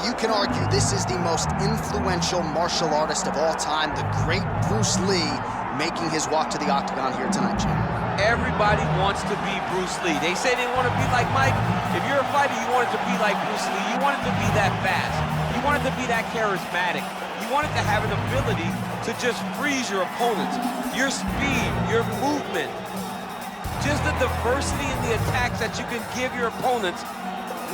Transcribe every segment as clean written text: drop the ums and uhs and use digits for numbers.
you can argue this is the most influential martial artist of all time, the great Bruce Lee, making his walk to the octagon here tonight, Jim. Everybody wants to be Bruce Lee. They say they want to be like Mike. If you're a fighter, you want it to be like Bruce Lee. You want it to be that fast. You want it to be that charismatic. You want it to have an ability to just freeze your opponents. Your speed, your movement, just the diversity in the attacks that you can give your opponents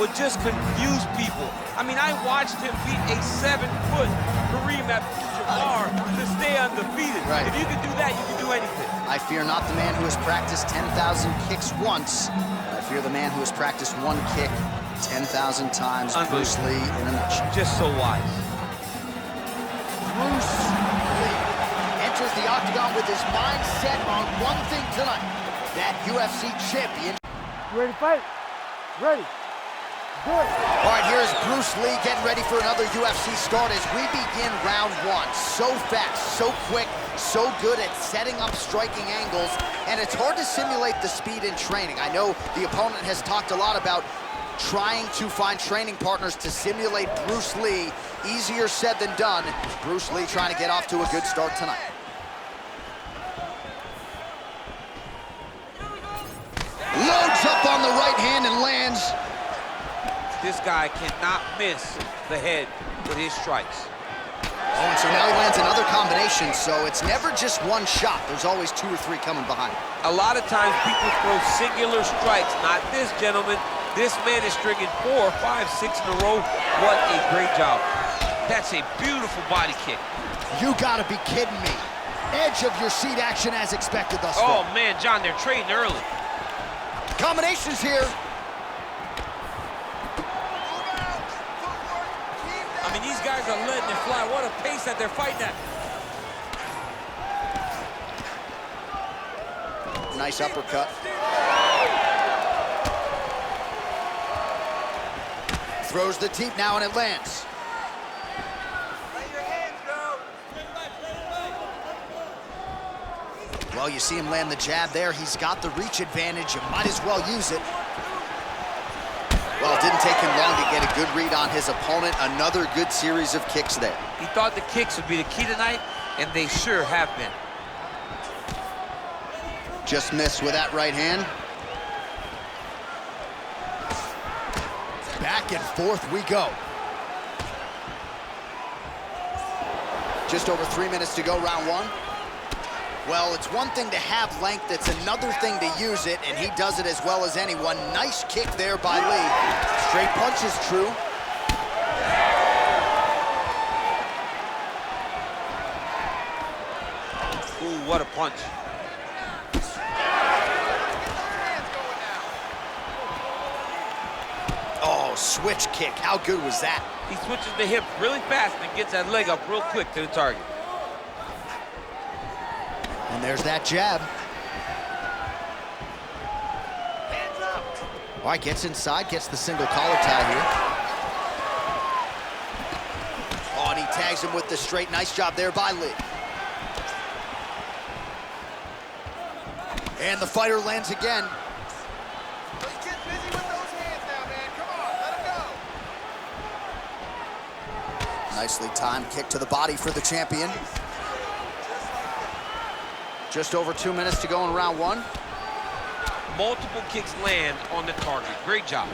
would just confuse people. I mean, I watched him beat a 7-foot Kareem Abdul-Jabbar to stay undefeated. Right. If you can do that, you can do anything. I fear not the man who has practiced 10,000 kicks once. I fear the man who has practiced one kick 10,000 times. Bruce Lee in a nutshell. Just so wise. Bruce Lee enters the octagon with his mind set on one thing tonight, that UFC champion. You ready to fight? Ready. Good. All right, here's Bruce Lee getting ready for another UFC start as we begin round one. So fast, so quick, so good at setting up striking angles, and it's hard to simulate the speed in training. I know the opponent has talked a lot about trying to find training partners to simulate Bruce Lee. Easier said than done. Bruce Lee trying to get off to a good start tonight. Loads up on the right hand and lands. This guy cannot miss the head with his strikes. Oh, and so now he lands another combination, so it's never just one shot. There's always 2 or 3 coming behind. A lot of times people throw singular strikes. Not this gentleman. This man is stringing 4, 5, 6 in a row. What a great job. That's a beautiful body kick. You gotta be kidding me. Edge of your seat action as expected thus far. Oh man, John, they're trading early. Combinations here. I mean, these guys are letting it fly. What a pace that they're fighting at. Nice uppercut. Throws the teep now and it lands. Well, you see him land the jab there. He's got the reach advantage. You might as well use it. Well, it didn't take him long to get a good read on his opponent. Another good series of kicks there. He thought the kicks would be the key tonight, and they sure have been. Just missed with that right hand. Back and forth we go. Just over 3 minutes to go, round one. Well, it's one thing to have length, it's another thing to use it, and he does it as well as anyone. Nice kick there by Lee. Straight punch is true. Ooh, what a punch. Oh, switch kick. How good was that? He switches the hip really fast and gets that leg up real quick to the target. And there's that jab. All right, gets inside, gets the single collar tie here. Oh, and he tags him with the straight. Nice job there by Lee. And the fighter lands again. Let's get busy with those hands now, man. Come on, let him go. Nicely timed kick to the body for the champion. Just over 2 minutes to go in round one. Multiple kicks land on the target. Great job.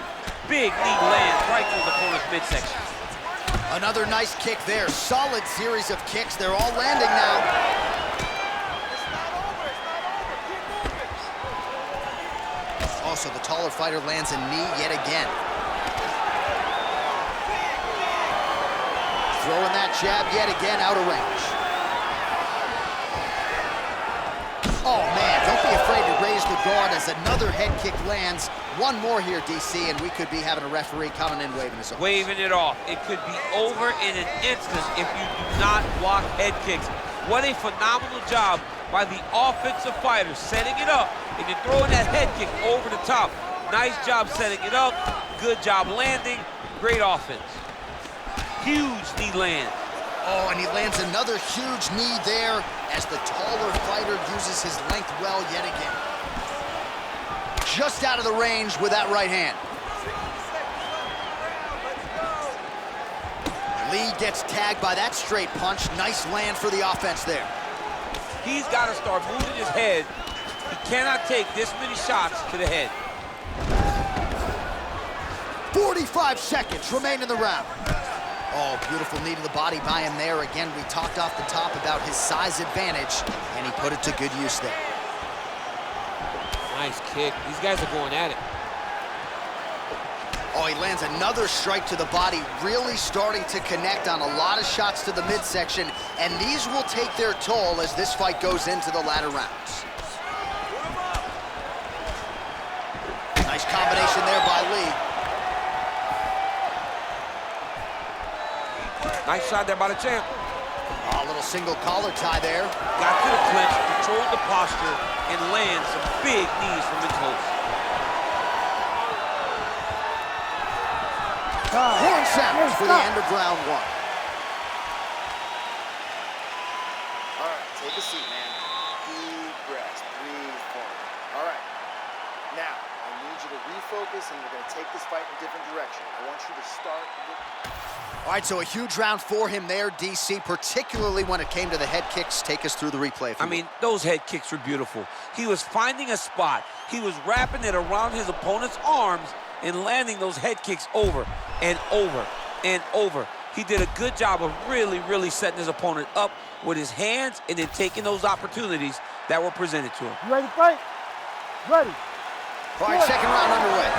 Big knee lands right through the opponent's midsection. Another nice kick there. Solid series of kicks. They're all landing now. It's not over, it's not over. Keep moving. Also, the taller fighter lands a knee yet again. Throwing that jab yet again out of range. Oh, man, don't be afraid to raise the guard as another head kick lands. One more here, DC, and we could be having a referee coming in waving his arms. Waving it off. It could be over in an instant if you do not block head kicks. What a phenomenal job by the offensive fighter, setting it up, and you're throwing that head kick over the top. Nice job setting it up. Good job landing. Great offense. Huge knee land. Oh, and he lands another huge knee there as the taller fighter uses his length well yet again. Just out of the range with that right hand. Lí gets tagged by that straight punch. Nice land for the offense there. He's got to start moving his head. He cannot take this many shots to the head. 45 seconds remain in the round. Oh, beautiful knee to the body by him there. Again, we talked off the top about his size advantage, and he put it to good use there. Nice kick. These guys are going at it. Oh, he lands another strike to the body, really starting to connect on a lot of shots to the midsection, and these will take their toll as this fight goes into the latter rounds. Nice combination there by Lí. Nice shot there by the champ. Oh, a little single collar tie there. Got to the clinch, controlled the posture, and lands some big knees from the close. Horn sounds for the end of round one. All right, take a seat, man. Deep breaths, breathe forward. All right, now I need you to refocus, and we're gonna take this fight in a different direction. I want you to start with... All right, so a huge round for him there, DC, particularly when it came to the head kicks. Take us through the replay. I mean, those head kicks were beautiful. He was finding a spot. He was wrapping it around his opponent's arms and landing those head kicks over and over and over. He did a good job of really setting his opponent up with his hands and then taking those opportunities that were presented to him. You ready to fight? Ready. All right, second round underway.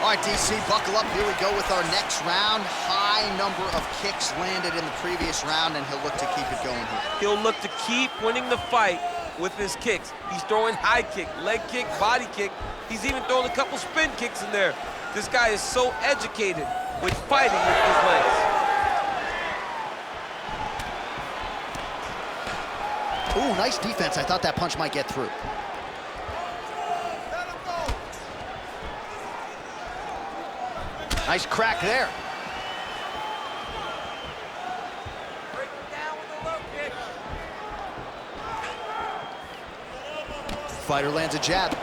All right, DC, buckle up. Here we go with our next round. High number of kicks landed in the previous round, and he'll look to keep it going here. He'll look to keep winning the fight with his kicks. He's throwing high kick, leg kick, body kick. He's even throwing a couple spin kicks in there. This guy is so educated with fighting with his legs. Ooh, nice defense. I thought that punch might get through. Nice crack there. Break it down with a low kick. Fighter lands a jab.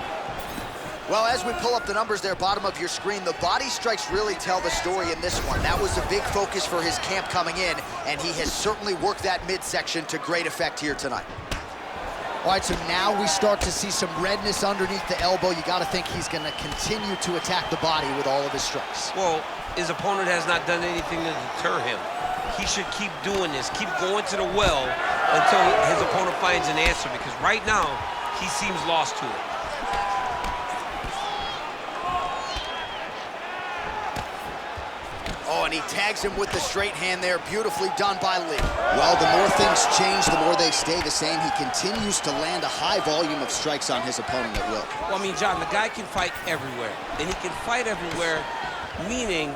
Well, as we pull up the numbers there, bottom of your screen, the body strikes really tell the story in this one. That was a big focus for his camp coming in, and he has certainly worked that midsection to great effect here tonight. All right, so now we start to see some redness underneath the elbow. You got to think he's going to continue to attack the body with all of his strikes. Well, his opponent has not done anything to deter him. He should keep doing this, keep going to the well until his opponent finds an answer, because right now, he seems lost to it. Oh, and he tags him with the straight hand there. Beautifully done by Lí. Well, the more things change, the more they stay the same. He continues to land a high volume of strikes on his opponent at will. Well, I mean, John, the guy can fight everywhere. And he can fight everywhere, meaning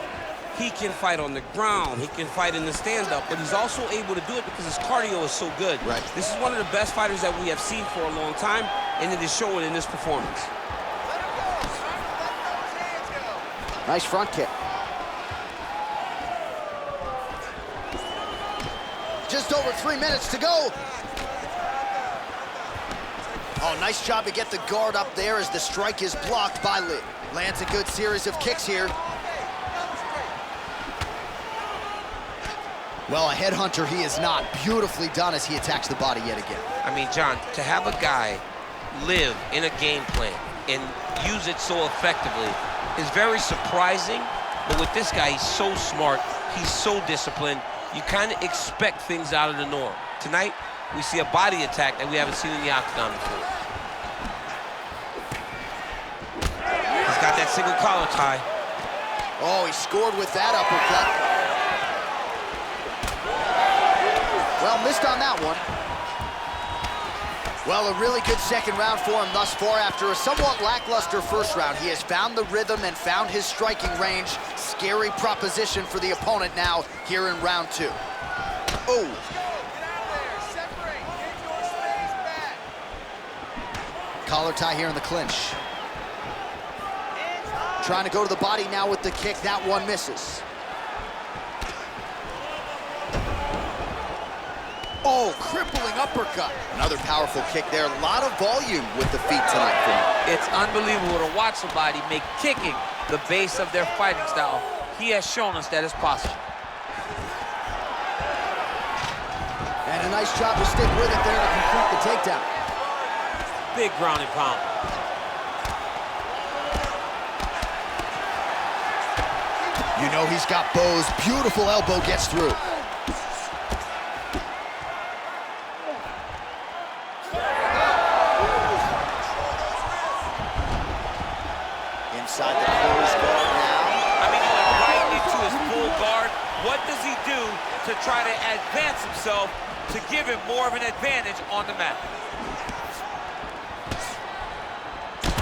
he can fight on the ground, he can fight in the stand-up, but he's also able to do it because his cardio is so good. Right. This is one of the best fighters that we have seen for a long time, and it is showing in this performance. Let him go. Let those hands go. Nice front kick. Just over 3 minutes to go. Oh, nice job to get the guard up there as the strike is blocked by Lí. Lands a good series of kicks here. Well, a headhunter he is not. Beautifully done as he attacks the body yet again. I mean, John, to have a guy live in a game plan and use it so effectively is very surprising, but with this guy, he's so smart, he's so disciplined, you kind of expect things out of the norm. Tonight, we see a body attack that we haven't seen in the octagon before. He's got that single collar tie. Oh, he scored with that uppercut. Well, missed on that one. Well, a really good second round for him thus far. After a somewhat lackluster first round, he has found the rhythm and found his striking range. Scary proposition for the opponent now here in round two. Oh. Collar tie here in the clinch. Trying to go to the body now with the kick. That one misses. Oh, crippling uppercut. Another powerful kick there. A lot of volume with the feet tonight for him. It's unbelievable to watch somebody make kicking the base of their fighting style. He has shown us that it's possible. nice job to stick with it there to complete the takedown. Big ground and pound. You know he's got bows. Beautiful elbow gets through. Inside the closed guard now. I mean, he went right into his full guard. What does he do to try to advance himself to give him more of an advantage on the mat?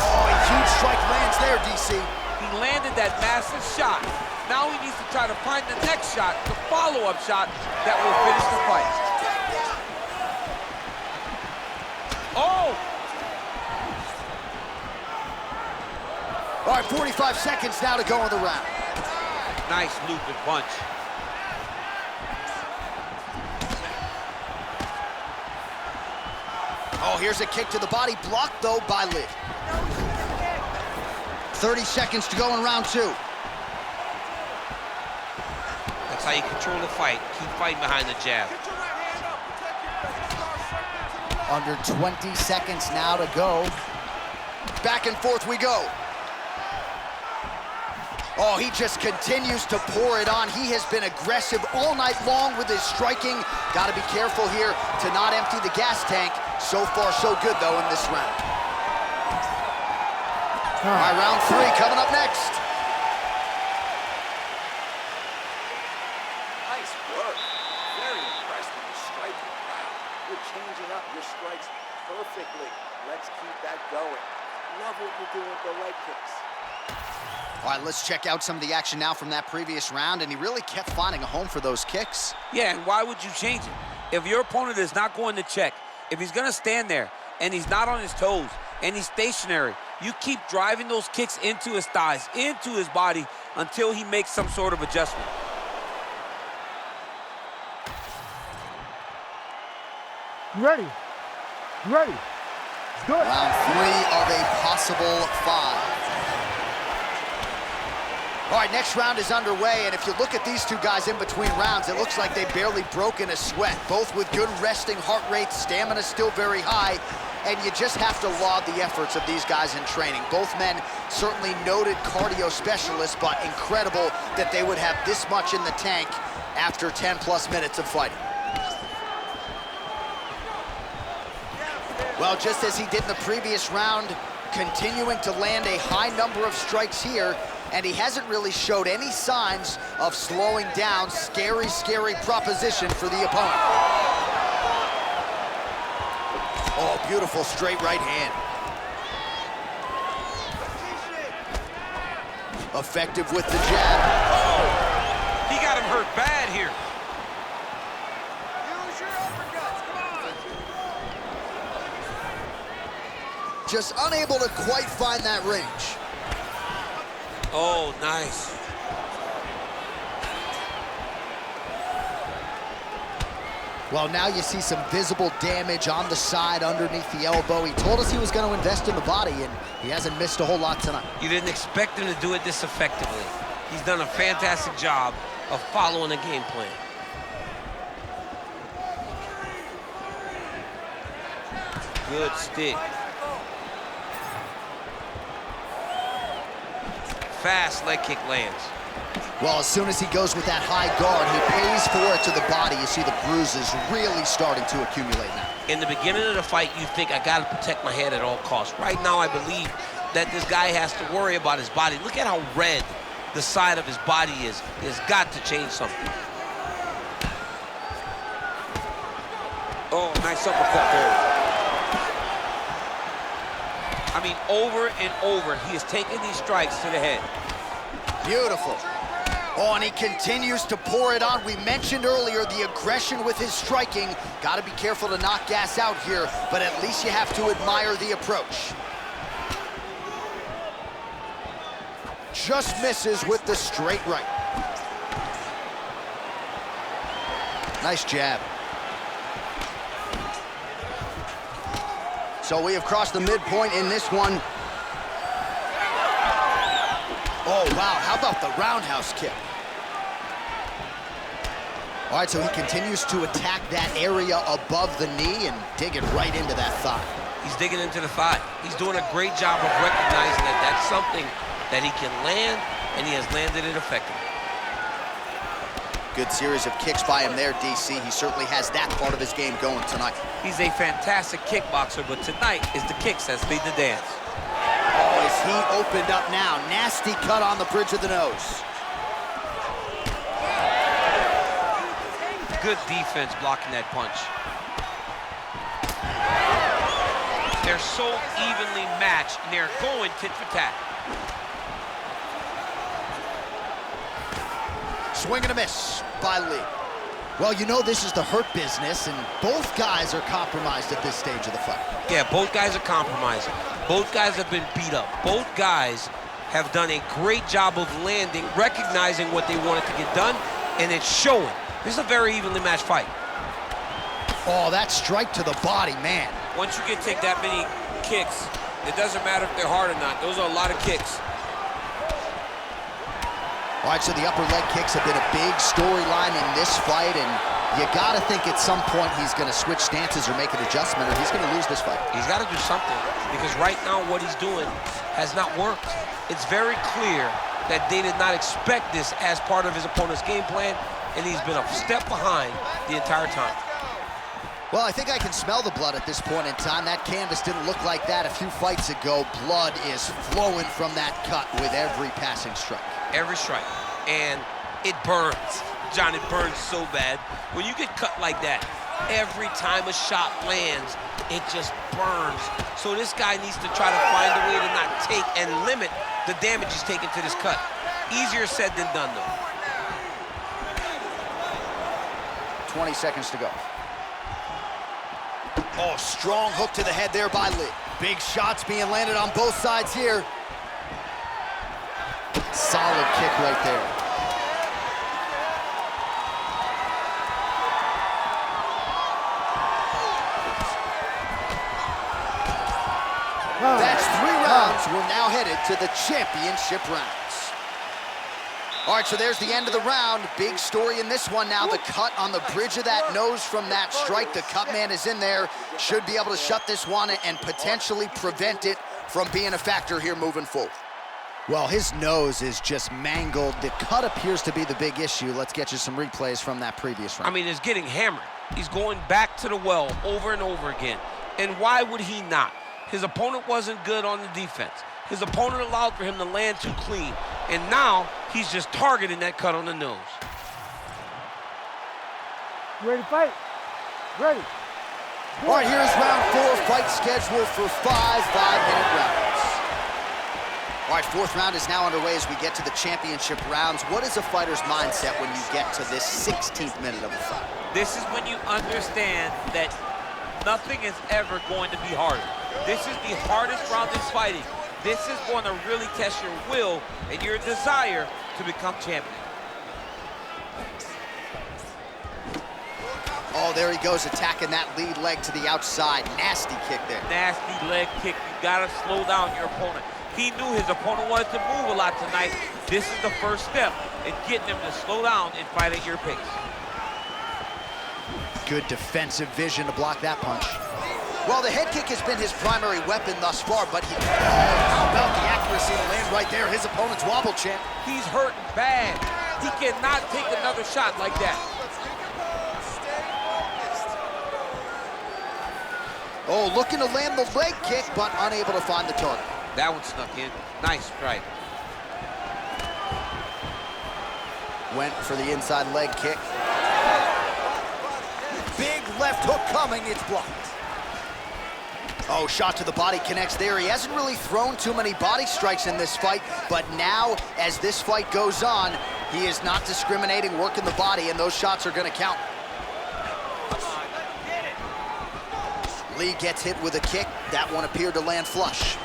Oh, a huge strike lands there, DC. He landed that massive shot. Now he needs to try to find the next shot, the follow-up shot that will finish the fight. Oh! All right, 45 seconds now to go in the round. Nice loop and punch. Oh, here's a kick to the body, blocked though by Lí. 30 seconds to go in round 2. That's how you control the fight. Keep fighting behind the jab. Under 20 seconds now to go. Back and forth we go. Oh, he just continues to pour it on. He has been aggressive all night long with his striking. Got to be careful here to not empty the gas tank. So far, so good, though, in this round. All right, round 3 coming up next. Nice work. Very impressed with your striking. Wow, you're changing up your strikes perfectly. Let's keep that going. Love what you're doing with the leg kicks. All right, let's check out some of the action now from that previous round, and he really kept finding a home for those kicks. Yeah, and why would you change it? If your opponent is not going to check, if he's going to stand there and he's not on his toes and he's stationary, you keep driving those kicks into his thighs, into his body, until he makes some sort of adjustment. You ready? You ready? Do it. Round 3 of a possible 5. All right, next round is underway, and if you look at these two guys in between rounds, it looks like they've barely broken a sweat. Both with good resting heart rates, stamina still very high, and you just have to laud the efforts of these guys in training. Both men certainly noted cardio specialists, but incredible that they would have this much in the tank after 10+ minutes of fighting. Well, just as he did in the previous round, continuing to land a high number of strikes here, and he hasn't really showed any signs of slowing down. Scary, scary proposition for the opponent. Oh, beautiful straight right hand. Effective with the jab. Oh, he got him hurt bad here. Use your uppercuts, come on! Just unable to quite find that range. Oh, nice. Well, now you see some visible damage on the side underneath the elbow. He told us he was going to invest in the body, and he hasn't missed a whole lot tonight. You didn't expect him to do it this effectively. He's done a fantastic job of following a game plan. Good stick. Fast leg kick lands. Well, as soon as he goes with that high guard, he pays for it to the body. You see the bruises really starting to accumulate now. In the beginning of the fight, you think, I got to protect my head at all costs. Right now, I believe that this guy has to worry about his body. Look at how red the side of his body is. He has got to change something. Oh, nice uppercut there. I mean, over and over, he is taking these strikes to the head. Beautiful. Oh, and he continues to pour it on. We mentioned earlier the aggression with his striking. Got to be careful to not gas out here, but at least you have to admire the approach. Just misses with the straight right. Nice jab. So we have crossed the midpoint in this one. Oh, wow, how about the roundhouse kick? All right, so he continues to attack that area above the knee and dig it right into that thigh. He's digging into the thigh. He's doing a great job of recognizing that that's something that he can land, and he has landed it effectively. Good series of kicks by him there, DC. He certainly has that part of his game going tonight. He's a fantastic kickboxer, but tonight is the kicks that lead the dance. Oh, his heat opened up now. Nasty cut on the bridge of the nose. Good defense blocking that punch. They're so evenly matched, and they're going tit for tat. Swing and a miss by Lí. Well, you know this is the hurt business, and both guys are compromised at this stage of the fight. Yeah, both guys are compromised. Both guys have been beat up. Both guys have done a great job of landing, recognizing what they wanted to get done, and it's showing. This is a very evenly matched fight. Oh, that strike to the body, man. Once you take that many kicks, it doesn't matter if they're hard or not. Those are a lot of kicks. All right, so the upper leg kicks have been a big storyline in this fight, and you gotta think at some point he's gonna switch stances or make an adjustment, or he's gonna lose this fight. He's gotta do something, because right now what he's doing has not worked. It's very clear that they did not expect this as part of his opponent's game plan, and he's been a step behind the entire time. Well, I think I can smell the blood at this point in time. That canvas didn't look like that a few fights ago. Blood is flowing from that cut with every passing strike. Every strike, and it burns. John, it burns so bad. When you get cut like that, every time a shot lands, it just burns. So this guy needs to try to find a way to not take and limit the damage he's taking to this cut. Easier said than done, though. 20 seconds to go. Oh, strong hook to the head there by Lí. Big shots being landed on both sides here. Solid kick right there. That's 3 rounds. We're now headed to the championship rounds. All right, so there's the end of the round. Big story in this one now. The cut on the bridge of that nose from that strike. The cut man is in there. Should be able to shut this one and potentially prevent it from being a factor here moving forward. Well, his nose is just mangled. The cut appears to be the big issue. Let's get you some replays from that previous round. I mean, it's getting hammered. He's going back to the well over and over again. And why would he not? His opponent wasn't good on the defense. His opponent allowed for him to land too clean. And now he's just targeting that cut on the nose. You ready to fight? Ready. All right, here's round 4, fight scheduled for 5 5-minute rounds. All right, 4th round is now underway as we get to the championship rounds. What is a fighter's mindset when you get to this 16th minute of the fight? This is when you understand that nothing is ever going to be harder. This is the hardest round in fighting. This is going to really test your will and your desire to become champion. Oh, there he goes, attacking that lead leg to the outside. Nasty kick there. Nasty leg kick. You got to slow down your opponent. He knew his opponent wanted to move a lot tonight. This is the first step in getting him to slow down and fight at your pace. Good defensive vision to block that punch. Well, the head kick has been his primary weapon thus far, but how about the accuracy to land right there? His opponent's wobble champ. He's hurting bad. He cannot take another shot like that. Oh, looking to land the leg kick, but unable to find the target. That one snuck in. Nice strike. Went for the inside leg kick. Big left hook coming, it's blocked. Oh, shot to the body connects there. He hasn't really thrown too many body strikes in this fight, but now, as this fight goes on, he is not discriminating, working the body, and those shots are gonna count. Lí gets hit with a kick. That one appeared to land flush.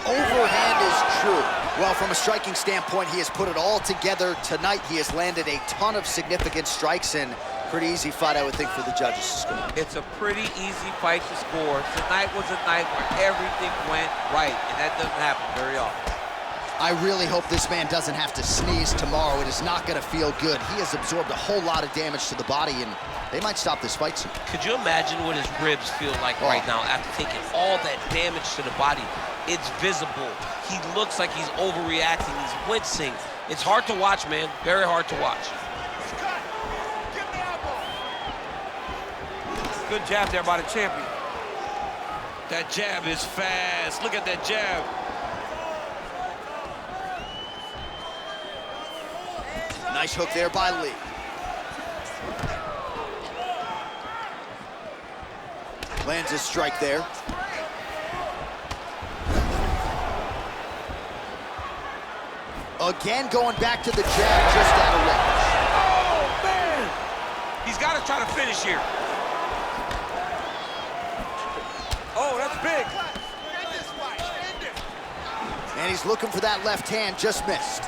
Overhand is true. Well, from a striking standpoint, he has put it all together. Tonight, he has landed a ton of significant strikes, and pretty easy fight, I would think, for the judges to score. It's a pretty easy fight to score. Tonight was a night where everything went right, and that doesn't happen very often. I really hope this man doesn't have to sneeze tomorrow. It is not going to feel good. He has absorbed a whole lot of damage to the body, and they might stop this fight soon. Could you imagine what his ribs feel like right now after taking all that damage to the body? It's visible. He looks like he's overreacting. He's wincing. It's hard to watch, man. Very hard to watch. Good jab there by the champion. That jab is fast. Look at that jab. Nice hook there by Lí. Lands a strike there. Again, going back to the jab, just out of range. Oh, man! He's got to try to finish here. Oh, that's big. And he's looking for that left hand, just missed.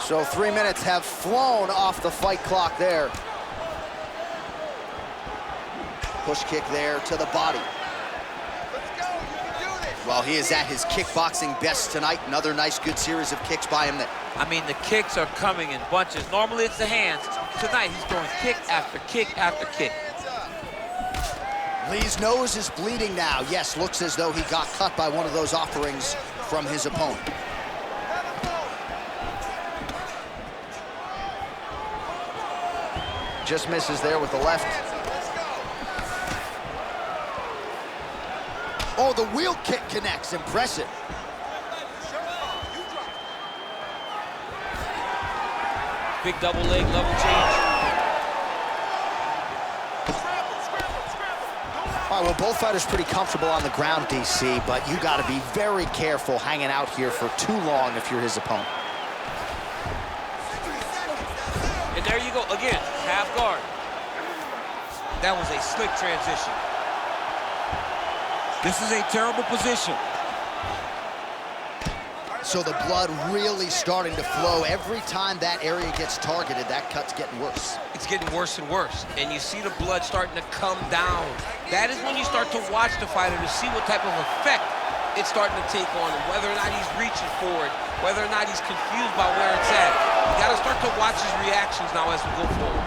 So 3 minutes have flown off the fight clock there. Push kick there to the body. Well, he is at his kickboxing best tonight. Another nice, good series of kicks by him there. I mean, the kicks are coming in bunches. Normally, it's the hands. Tonight, he's throwing kick after kick after kick. Lí's nose is bleeding now. Yes, looks as though he got cut by one of those offerings from his opponent. Just misses there with the left. Oh, the wheel kick connects. Impressive. Big double leg level change. All right, well, both fighters pretty comfortable on the ground, DC, but you got to be very careful hanging out here for too long if you're his opponent. And there you go, again, half guard. That was a slick transition. This is a terrible position. So the blood really starting to flow. Every time that area gets targeted, that cut's getting worse. It's getting worse and worse. And you see the blood starting to come down. That is when you start to watch the fighter to see what type of effect it's starting to take on him, whether or not he's reaching for it, whether or not he's confused by where it's at. You gotta start to watch his reactions now as we go forward.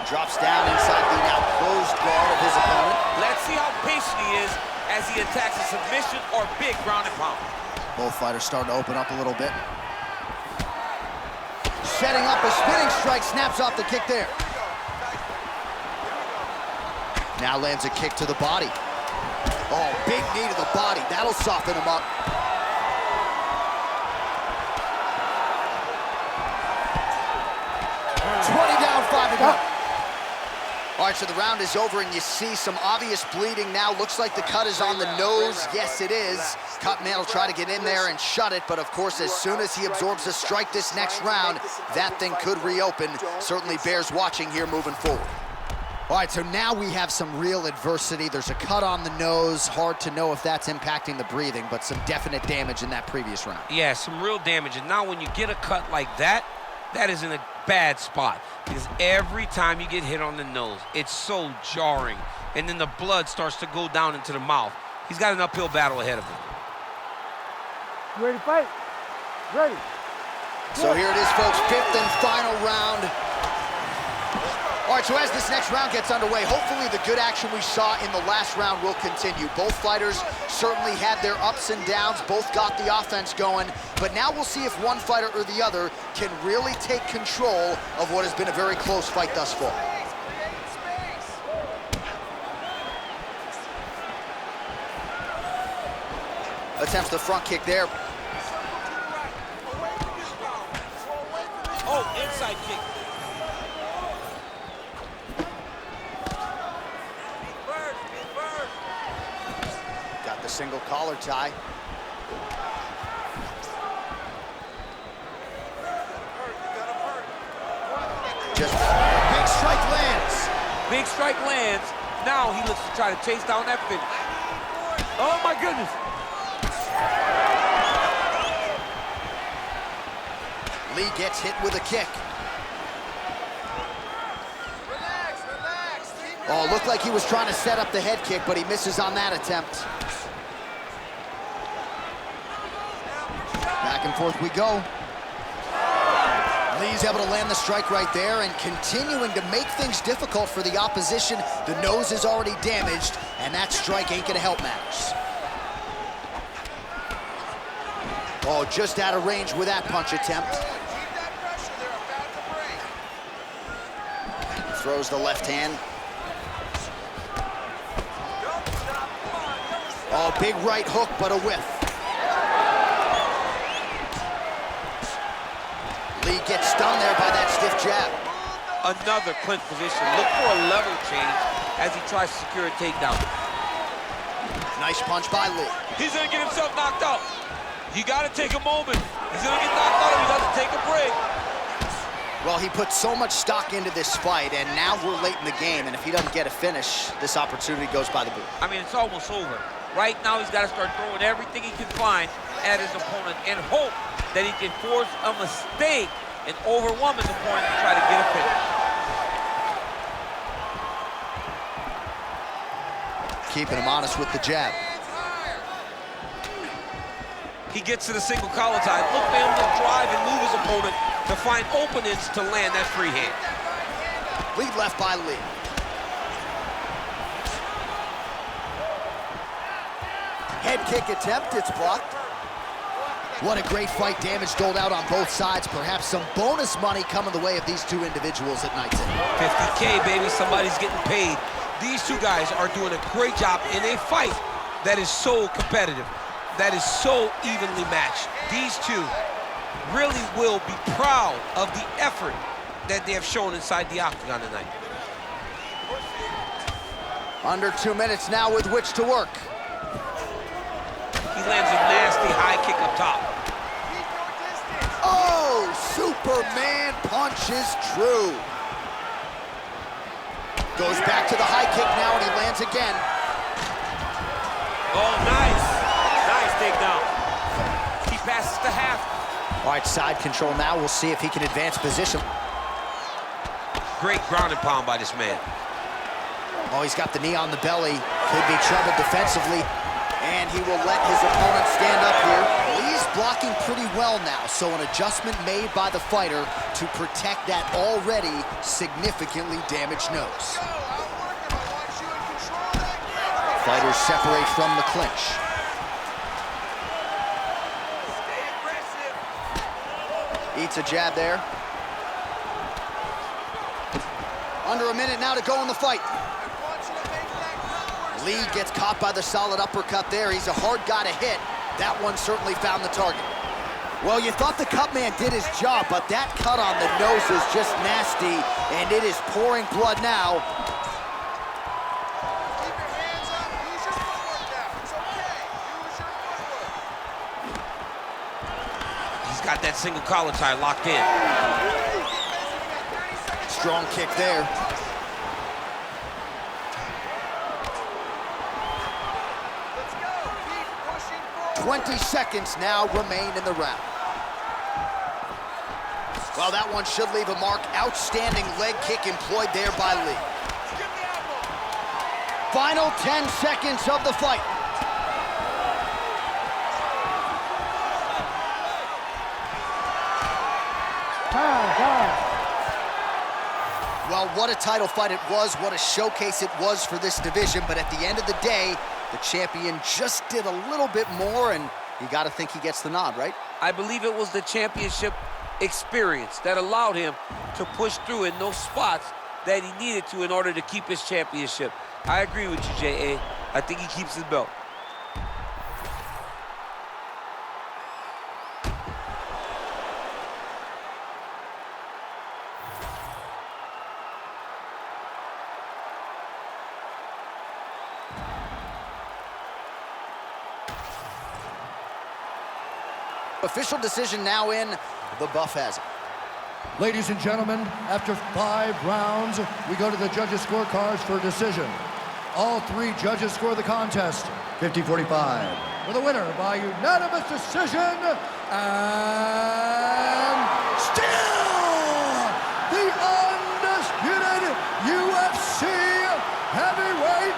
Drops down inside the now closed guard of his opponent. Let's see how patient he is as he attacks a submission or big ground and pound. Both fighters starting to open up a little bit. Setting up a spinning strike, snaps off the kick there. Now lands a kick to the body. Oh, big knee to the body. That'll soften him up. Down, 5 to go. All right, so the round is over, and you see some obvious bleeding now. Looks like the cut is on the nose. Yes, it is. Cutman will try to get in there and shut it, but of course, as soon as he absorbs a strike this next round, that thing could reopen. Certainly bears watching here moving forward. All right, so now we have some real adversity. There's a cut on the nose. Hard to know if that's impacting the breathing, but some definite damage in that previous round. Yeah, some real damage. And now when you get a cut like that, that is in a bad spot. Because every time you get hit on the nose, it's so jarring. And then the blood starts to go down into the mouth. He's got an uphill battle ahead of him. You ready to fight? Ready. So here it is, folks, 5th and final round. All right, so as this next round gets underway, hopefully the good action we saw in the last round will continue. Both fighters certainly had their ups and downs, both got the offense going, but now we'll see if one fighter or the other can really take control of what has been a very close fight thus far. Attempts the front kick there. Oh, inside kick. Got the single collar tie. Just big strike lands. Big strike lands. Now he looks to try to chase down that finish. Oh my goodness. Lí gets hit with a kick. Oh, looked like he was trying to set up the head kick, but he misses on that attempt. Back and forth we go. Lee's able to land the strike right there and continuing to make things difficult for the opposition. The nose is already damaged, and that strike ain't gonna help matters. Oh, just out of range with that punch attempt. Throws the left hand. Oh, big right hook, but a whiff. Lee gets stunned there by that stiff jab. Another clinch position. Look for a level change as he tries to secure a takedown. Nice punch by Lee. He's gonna get himself knocked out. You gotta take a moment. He's gonna get knocked out if he doesn't take a break. Well, he put so much stock into this fight, and now we're late in the game, and if he doesn't get a finish, this opportunity goes by the boot. I mean, it's almost over. Right now, he's got to start throwing everything he can find at his opponent and hope that he can force a mistake and overwhelm his opponent to try to get a finish. Keeping him honest with the jab. He gets to the single collar tie. Look for him to drive and move his opponent to find openings to land that free hand. Lead left by Lee. Head kick attempt, it's blocked. What a great fight, damage doled out on both sides. Perhaps some bonus money coming the way of these two individuals at night's end. 50K, baby, somebody's getting paid. These two guys are doing a great job in a fight that is so competitive, that is so evenly matched. These two really will be proud of the effort that they have shown inside the octagon tonight. Under 2 minutes now with which to work. He lands a nasty high kick up top. Oh, Superman punch is true. Goes back to the high kick now, and he lands again. Oh, nice. Nice takedown. He passes to half. All right, side control now. We'll see if he can advance position. Great ground and pound by this man. Oh, he's got the knee on the belly. Could be trouble defensively. And he will let his opponent stand up here. Lee's blocking pretty well now, so an adjustment made by the fighter to protect that already significantly damaged nose. Fighters separate from the clinch. Eats a jab there. Under a minute now to go in the fight. Lee gets caught by the solid uppercut there. He's a hard guy to hit. That one certainly found the target. Well, you thought the cut man did his job, but that cut on the nose is just nasty, and it is pouring blood now. Keep your hands up. Use your footwork now. It's okay. Use your footwork. He's got that single collar tie locked in. Strong kick there. 20 seconds now remain in the round. Well, that one should leave a mark. Outstanding leg kick employed there by Lee. Final 10 seconds of the fight. Well, what a title fight it was, what a showcase it was for this division, but at the end of the day, the champion just did a little bit more, and you got to think he gets the nod, right? I believe it was the championship experience that allowed him to push through in those spots that he needed to in order to keep his championship. I agree with you, J.A. I think he keeps his belt. Official decision now in. The buff has it. Ladies and gentlemen, after 5 rounds, we go to the judges' scorecards for decision. All 3 judges score the contest 50-45. With a winner by unanimous decision, and still the undisputed UFC heavyweight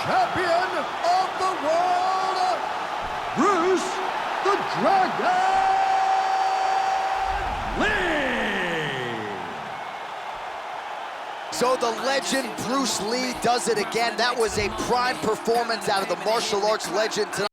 champion of the world, Bruce the Dragon Lee. So the legend Bruce Lee does it again. That was a prime performance out of the martial arts legend tonight.